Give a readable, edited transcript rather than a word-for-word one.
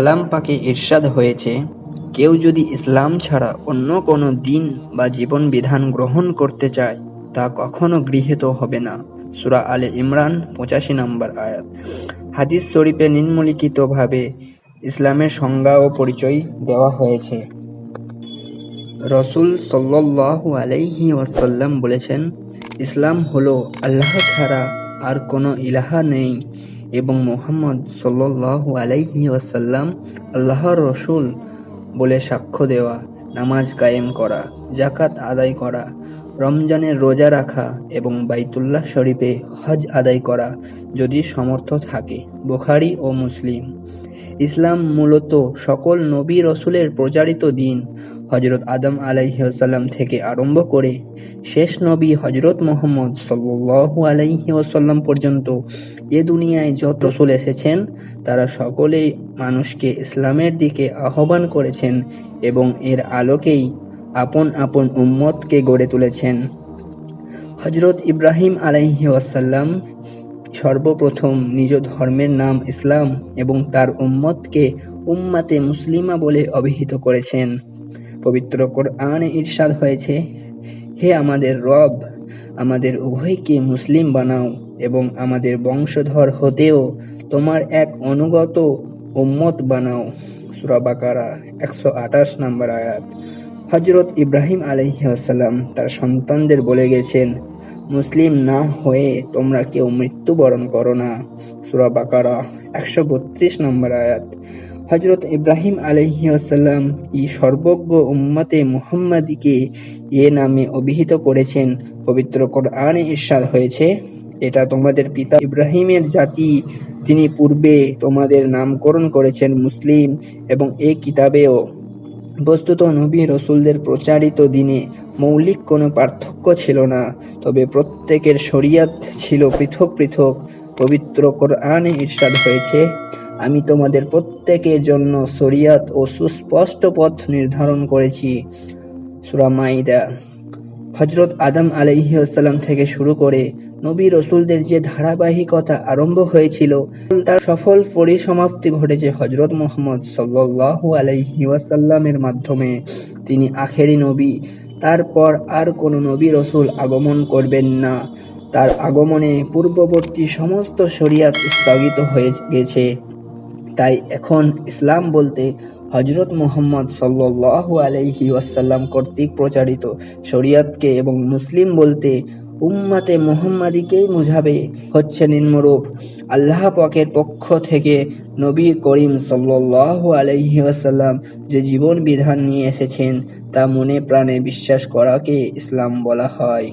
কালাম পাকে ইরশাদ হয়েছে, কেউ যদি ইসলাম ছাড়া অন্য কোনো দিন বা জীবন বিধান গ্রহণ করতে চায় তা কখনো গৃহীত হবে না। সূরা আলে ইমরান ৮৫ নম্বর আয়াত। হাদিস শরীফে নিম্নলিখিতভাবে ইসলামের সংজ্ঞা ও পরিচয় দেওয়া হয়েছে। রাসূল সাল্লাল্লাহু আলাইহি ওয়াসাল্লাম বলেছেন, ইসলাম হলো আল্লাহ ছাড়া আর কোনো ইলাহা নেই এবং মুহাম্মদ সাল্লাল্লাহু আলাইহি ওয়াসাল্লাম আল্লাহর রাসূল বলে সাক্ষ্য দেওয়া, নামাজ কায়েম করা, যাকাত আদায় করা, রমজানের রোজা রাখা এবং বাইতুল্লাহ শরীফে হজ আদায় করা যদি সামর্থ্য থাকে। বুখারী ও মুসলিম। ইসলাম মূলত সকল নবী রসুলের প্রচারিত দিন। হযরত আদম আলাইহিস সালাম থেকে আরম্ভ করে শেষ নবী হযরত মুহাম্মদ সাল্লাল্লাহু আলাইহি ওয়াসাল্লাম পর্যন্ত এ দুনিয়ায় যত রসুল এসেছেন তারা সকলেই মানুষকে ইসলামের দিকে আহ্বান করেছেন এবং এর আলোকেই আপন আপন উম্মতকে গড়ে তুলেছেন। হযরত ইব্রাহিম আলাইহিস সালাম সর্বপ্রথম নিজ ধর্মের নাম ইসলাম এবং তার উম্মতকে উম্মাতে মুসলিমা বলে অভিহিত করেছেন। পবিত্র কোরআনে ইরশাদ হয়েছে, হে আমাদের রব, আমাদের উভয়কে মুসলিম বানাও এবং আমাদের বংশধর হতেও তোমার এক অনুগত উম্মত বানাও। সূরা বাকারা ১২৮ নম্বর আয়াত। হযরত ইব্রাহিম আলাইহিস সালাম তার সন্তানদের বলে গেছেন, মুসলিম না হয়ে তোমরা কেউ মৃত্যুবরণ করো না। সূরা বাকারা ১৩২ নম্বর আয়াত। হযরত ইব্রাহিম আলাইহিস সালাম সর্বজ্ঞ উম্মতে মুহাম্মাদীকে এ নামে অভিহিত করেছেন। পবিত্র কোরআনে ইরশাদ হয়েছে, এটা তোমাদের পিতা ইব্রাহিমের জাতি, তিনি পূর্বে তোমাদের নামকরণ করেছেন মুসলিম এবং এ কিতাবেও। বস্তুত নবী রসুলদের প্রচারিত দিনে মৌলিক কোনো পার্থক্য ছিল না, তবে প্রত্যেকের শরিয়াত ছিল পৃথক পৃথক। পবিত্র কোরআনে ইরশাদ হয়েছে, আমি তোমাদের প্রত্যেকের জন্য শরিয়াত ও সুস্পষ্ট পথ নির্ধারণ করেছি। সূরা মাইদা। হযরত আদম আলাইহিস সালাম থেকে শুরু করে নবী রসুলদের যে ধারাবাহিকতা আরম্ভ হয়েছিল তার সফল পরিসমাপ্তি ঘটেছে হযরত মুহাম্মদ সাল্লাল্লাহু আলাইহি ওয়াসাল্লামের মাধ্যমে। তিনি আখেরি নবী, তারপর আর কোনো নবী রসুল আগমন করবেন না। তার আগমনে পূর্ববর্তী সমস্ত শরিয়াত স্থগিত হয়ে গেছে। তাই এখন ইসলাম বলতে হযরত মুহাম্মদ সাল্লাল্লাহু আলাইহি ওয়াসাল্লাম কর্তৃক প্রচারিত শরিয়াতকে এবং মুসলিম বলতে উম্মাতে মুহাম্মাদীকেই বোঝাবে। হচ্ছে নিম্নরূপ: আল্লাহ পাকের পক্ষ থেকে নবী করিম সাল্লাল্লাহু আলাইহি ওয়াসাল্লাম যে জীবন বিধান নিয়ে এসেছেন তা মনে প্রাণে বিশ্বাস করাকে ইসলাম বলা হয়।